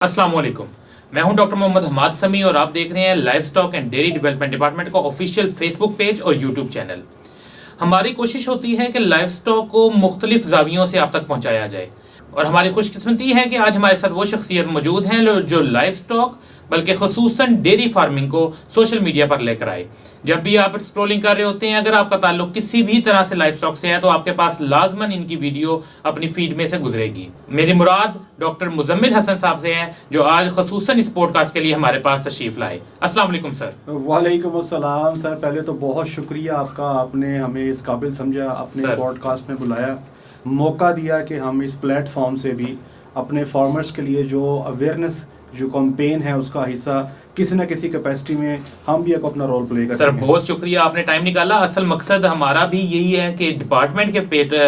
अस्सलाम वालेकुम। मैं हूं डॉक्टर मोहम्मद हमाद समी और आप देख रहे हैं live stock and dairy development department का ऑफिशियल फेसबुक पेज और यूट्यूब चैनल। हमारी कोशिश होती है कि लाइव स्टॉक को मुख्तलिफ जावियों से आप तक पहुंचाया जाए और हमारी खुशकिस्मती है कि आज हमारे साथ वो शख्सियत मौजूद हैं जो लाइव स्टॉक बल्कि खसूसन डेयरी फार्मिंग को सोशल मीडिया पर लेकर आए। जब भी आप स्क्रोलिंग कर रहे होते हैं, अगर आपका ताल्लुक किसी भी तरह से लाइव स्टॉक से है तो आपके पास लाजमन इनकी वीडियो अपनी फीड में से गुजरेगी। मेरी मुराद डॉक्टर मुजम्मिल हसन साहब से है जो आज खसूसन इस पॉडकास्ट के लिए हमारे पास तशरीफ लाए। अस्सलाम वालेकुम सर। वालेकुम अस्सलाम सर। पहले तो बहुत शुक्रिया आपका, आपने हमें इस काबिल समझा, अपने पॉडकास्ट में बुलाया, मौका दिया कि हम इस प्लेटफॉर्म से भी अपने फार्मर्स के लिए जो अवेयरनेस जो कैंपेन है उसका हिस्सा किसी न किसी कैपेसिटी में हम भी अपना रोल प्ले कर सर। बहुत शुक्रिया, आपने टाइम निकाला। असल मकसद हमारा भी यही है कि डिपार्टमेंट के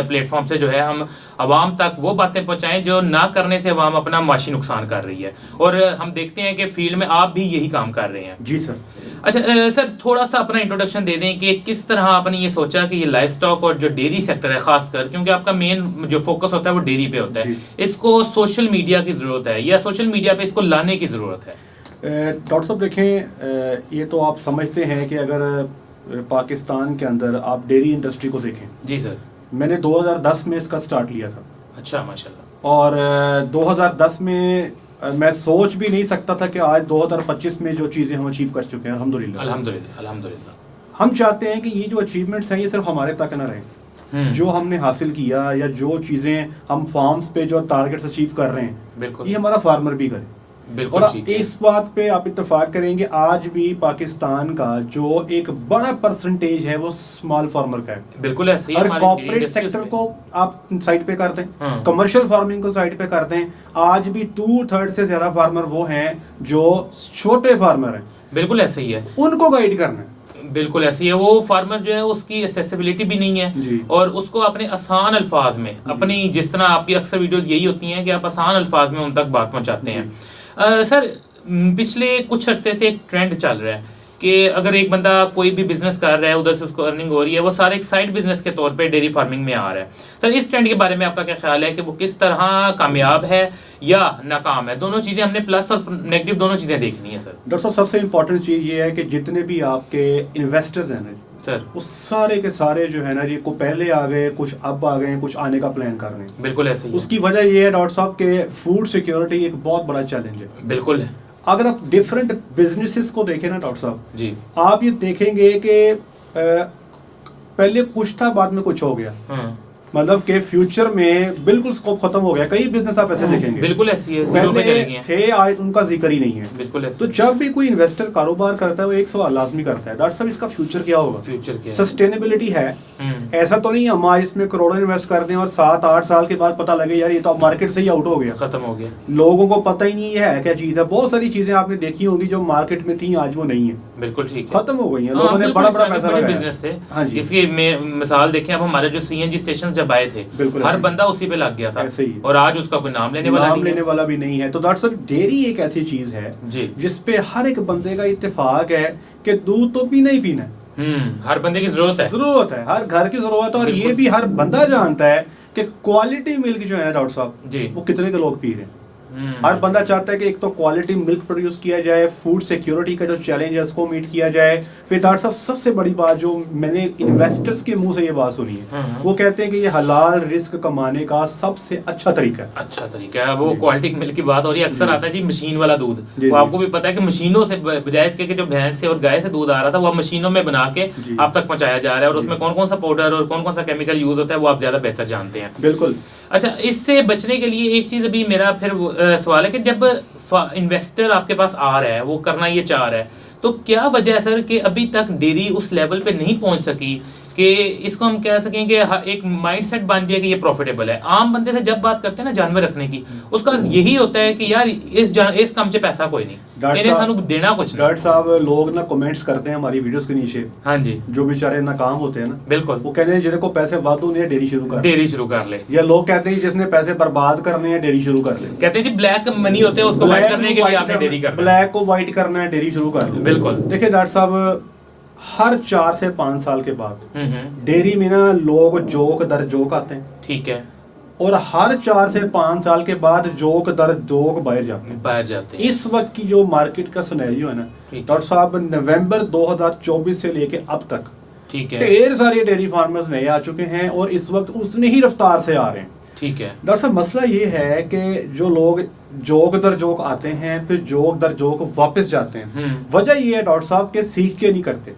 प्लेटफॉर्म से जो है हम आवाम तक वो बातें पहुंचाएं जो ना करने से आवाम अपना माशी नुकसान कर रही है, और हम देखते हैं कि फील्ड में आप भी यही काम कर रहे हैं। जी सर। अच्छा सर, थोड़ा सा अपना इंट्रोडक्शन दे दें कि किस तरह आपने ये सोचा कि ये लाइव स्टॉक और जो डेयरी सेक्टर है खासकर, क्योंकि आपका मेन जो फोकस होता है वो डेयरी पे होता है, इसको सोशल मीडिया की ज़रूरत है या सोशल मीडिया पे इसको लाने की ज़रूरत है? डॉक्टर साहब देखें, ये तो आप समझते हैं कि अगर पाकिस्तान के अंदर आप डेयरी इंडस्ट्री को देखें। जी सर। मैंने 2010 में इसका स्टार्ट लिया था। अच्छा, माशाल्लाह। और 2010 में मैं सोच भी नहीं सकता था कि आज 2025 में जो चीज़ें हम अचीव कर चुके हैं, अल्हम्दुलिल्लाह अल्हम्दुलिल्लाह अल्हम्दुलिल्लाह। हम चाहते हैं कि ये जो अचीवमेंट्स हैं ये सिर्फ हमारे तक ना रहें। जो हमने हासिल किया या जो चीज़ें हम फार्म्स पे जो टारगेट्स अचीव कर रहे हैं, ये हमारा फार्मर भी करे। बिल्कुल। और इस बात पे आप इत्तेफाक करेंगे, आज भी पाकिस्तान का जो एक बड़ा परसेंटेज है वो स्मॉल फार्मर का है। बिल्कुल ऐसे ही। और कॉर्पोरेट सेक्टर को आप साइड पे करते हैं, कमर्शियल फार्मिंग को साइड पे करते हैं, आज भी 2/3 से ज्यादा फार्मर वो हैं जो छोटे फार्मर हैं। बिल्कुल ऐसे ही है, उनको गाइड करना है। बिल्कुल ऐसी है। वो फार्मर जो है उसकी एक्सेसिबिलिटी भी नहीं है और उसको अपने आसान अल्फाज में अपनी, जिस तरह आपकी अक्सर वीडियोस यही होती हैं कि आप आसान अल्फाज में उन तक बात पहुंचाते हैं। सर, पिछले कुछ अरसे से एक ट्रेंड चल रहा है कि अगर एक बंदा कोई भी बिजनेस कर रहा है, उधर से उसको अर्निंग हो रही है, वो सारे एक साइड बिजनेस के तौर पे डेयरी फार्मिंग में आ रहा है। सर, इस ट्रेंड के बारे में आपका क्या ख्याल है कि वो किस तरह कामयाब है या नाकाम है? दोनों चीज़ें हमने प्लस और नेगेटिव दोनों चीज़ें देखनी है सर। डॉक्टर साहब, सबसे इम्पोर्टेंट चीज़ ये है कि जितने भी आपके इन्वेस्टर्स हैं ना सर, वो सारे के सारे जो है ना जी, को पहले आ गए, कुछ अब आ गए, कुछ आने का प्लान कर रहे हैं। बिल्कुल ऐसे ही। उसकी वजह ये है डॉक्टर साहब के फूड सिक्योरिटी एक बहुत बड़ा चैलेंज है। बिल्कुल। अगर आप डिफरेंट बिजनेसेस को देखें ना डॉक्टर साहब जी, आप ये देखेंगे कि पहले कुछ था, बाद में कुछ हो गया। मतलब के फ्यूचर में बिल्कुल स्कोप खत्म हो गया। कई बिजनेस आप ऐसे देखेंगे बिल्कुल ऐसी है, पहले थे, आज उनका जिक्र ही नहीं है। बिल्कुल ऐसे। तो जब भी कोई इन्वेस्टर कारोबार करता है वो एक सवाल लाजमी करता है, डॉक्टर साहब इसका फ्यूचर क्या होगा, फ्यूचर क्या, सस्टेनेबिलिटी है? ऐसा तो नहीं हम आज इसमें करोड़ों इन्वेस्ट कर दें और 7-8 साल के बाद पता लगे यार ये तो मार्केट से ही आउट हो गया, खत्म हो गया, लोगों को पता ही नहीं है क्या चीज है। बहुत सारी चीजें आपने देखी होंगी जो मार्केट में थी, आज वो नहीं है। बिल्कुल ठीक, खत्म हो गई है। लोगों ने बड़ा बड़ा पैसा लगाया बिजनेस से। इसकी मिसाल देखें, अब हमारे जो सीएनजी स्टेशन जब आए थे, हर बंदा उसी पे लग गया था और आज उसका कोई नाम लेने वाला भी नहीं है। तो डॉक्टर साहब, डेयरी एक ऐसी चीज है जिसपे हर एक बंदे का इत्तेफाक है कि दूध तो पीना ही पीना है। हर बंदे की जरूरत है, हर घर की जरूरत है। और ये भी हर बंदा जानता है कि क्वालिटी मिल्क जो है डॉक्टर साहब वो कितने के लोग पी रहे हैं। हर बंदा चाहता है कि एक तो क्वालिटी मिल्क प्रोड्यूस किया जाए, फूड सिक्योरिटी का जो चैलेंज है उसको मीट किया जाए। फिर डॉक्टर साहब, सबसे बड़ी बात जो मैंने इन्वेस्टर्स के मुंह से ये बात सुनी है, वो कहते हैं कि ये हलाल रिस्क कमाने का सबसे अच्छा तरीका है। वो क्वालिटी मिल्क की बात हो रही है। अक्सर आता है जी मशीन वाला दूध, वो आपको भी पता है कि मशीनों से बजाय इसके जो भैंस से और गाय से दूध आ रहा था वो मशीनों में बना के आप तक पहुंचाया जा रहा है, और उसमें कौन कौन सा पाउडर और कौन कौन सा केमिकल यूज होता है वो आप ज्यादा बेहतर जानते हैं। बिल्कुल। अच्छा, इससे बचने के लिए एक चीज अभी मेरा फिर सवाल है कि जब इन्वेस्टर आपके पास आ रहा है, वो करना ये चाह रहा है, तो क्या वजह है सर कि अभी तक डेयरी उस लेवल पे नहीं पहुंच सकी कि इसको हम कह सकें कि एक माइंडसेट बन जाए कि ये प्रॉफिटेबल है? आम बंदे से जब बात करते हैं ना जानवर रखने की, उसका यही होता है कि यार इस काम से पैसा कोई नहीं, इन्हें सानू देना कुछ नहीं। डॉक्टर साहब, लोग ना कमेंट्स करते हैं हमारी वीडियोस के नीचे, हाँ जी, जो बेचारे नाकाम होते हैं ना, बिल्कुल, वो कहते हैं जिन्हें को पैसे वादू नहीं है डेयरी शुरू कर ले। या लोग कहते हैं जिसने पैसे बर्बाद करने हैं डेयरी शुरू कर ले। कहते हैं जी ब्लैक मनी होते हैं, उसको व्हाइट करने के लिए आपने डेयरी करना है, ब्लैक को व्हाइट करना है, डेयरी शुरू कर ले। बिल्कुल। देखिए डॉक्टर साहब, हर 4 से 5 साल के बाद डेयरी में ना लोग जोक दर जोक आते हैं। ठीक है। اور ہر 4 سے 5 سال کے بعد جوک در جوک باہر جاتے ہیں. اس وقت کی جو مارکیٹ کا سینیریو ہے نا ڈاکٹر صاحب، نومبر 2024 سے لے کے اب تک ڈھیر سارے ڈیری فارمرز نئے آ چکے ہیں اور اس وقت اتنے ہی رفتار سے آ رہے ہیں. ٹھیک ہے ڈاکٹر صاحب، مسئلہ یہ ہے کہ جو لوگ جوک در جوک آتے ہیں پھر جوک در جوک واپس جاتے ہیں. وجہ یہ ہے ڈاکٹر صاحب کہ سیکھ کے نہیں کرتے.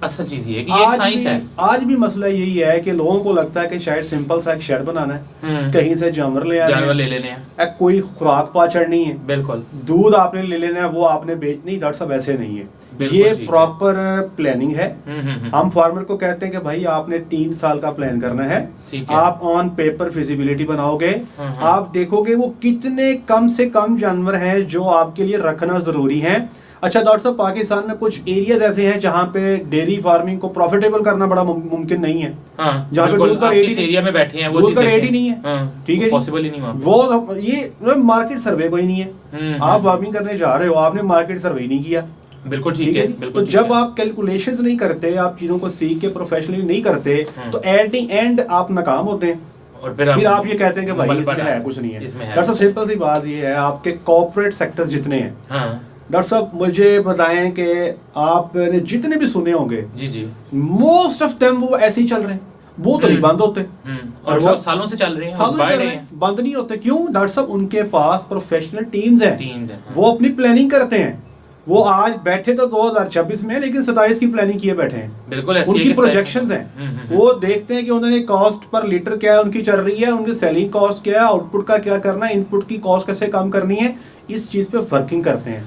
اصل چیز یہ ہے کہ یہ سائنس ہے. آج بھی مسئلہ یہی ہے کہ لوگوں کو لگتا ہے کہ شاید سمپل سا ایک شیڈ بنانا ہے، کہیں سے جانور لے لینے ہیں، کوئی خوراک پا چڑھنی ہے، بالکل دودھ آپ نے لے لینا ہے، وہ آپ نے بیچنی. ڈاکٹر صاحب ایسے نہیں ہے، یہ پراپر پلاننگ ہے. ہم فارمر کو کہتے ہیں کہ بھائی آپ نے 3 سال کا پلان کرنا ہے. آپ آن پیپر فیزیبلٹی بناؤ گے، آپ دیکھو گے وہ کتنے کم سے کم جانور ہیں جو آپ کے لیے رکھنا ضروری ہے. اچھا ڈاکٹر صاحب، پاکستان میں کچھ ایریاز ایسے ہیں جہاں پہ ڈیری فارمنگ کو پروفیٹیبل کرنا بڑا ممکن نہیں ہے، جہاں پہ دودھ کا ریٹ ہی نہیں ہے. ٹھیک ہے، وہ یہ مارکیٹ سروے کوئی نہیں ہے. آپ فارمنگ کرنے جا رہے ہو، آپ نے مارکیٹ سروے نہیں کیا. بالکل ٹھیک ہے. تو جب آپ کیلکولیشنز نہیں کرتے، آپ چیزوں کو سیکھ کے پروفیشنلی نہیں کرتے، تو ایٹ دی اینڈ آپ ناکام ہوتے ہیں. اور پھر آپ یہ کہتے ہیں کہ بھائی اس میں ہے کچھ نہیں ہے. ڈاکٹر صاحب سمپل سی بات یہ ہے، آپ کے کارپوریٹ سیکٹر جتنے ہیں، ڈاکٹر صاحب مجھے بتائیں کہ آپ نے جتنے بھی سنے ہوں گے، جی موسٹ آف دیم وہ ایسے ہی چل رہے ہیں. وہ تو نہیں بند ہوتے، اور وہ سالوں سے چل رہے ہیں، بند نہیں ہوتے. کیوں ڈاکٹر صاحب؟ ان کے پاس پروفیشنل ٹیمز ہیں، وہ اپنی پلاننگ کرتے ہیں. وہ آج بیٹھے تو 2026 میں، لیکن 27 کی پلاننگ کیے بیٹھے ہیں. بالکل ان کی پروجیکشنز ہیں. وہ دیکھتے ہیں کہ انہوں نے کاسٹ پر لیٹر کیا ہے ان کی چل رہی ہے، ان کی سیلنگ کاسٹ کیا ہے، آؤٹ پٹ کا کیا کرنا ہے، ان پٹ کی کاسٹ کیسے کم کرنی ہے، اس چیز پہ ورکنگ کرتے ہیں.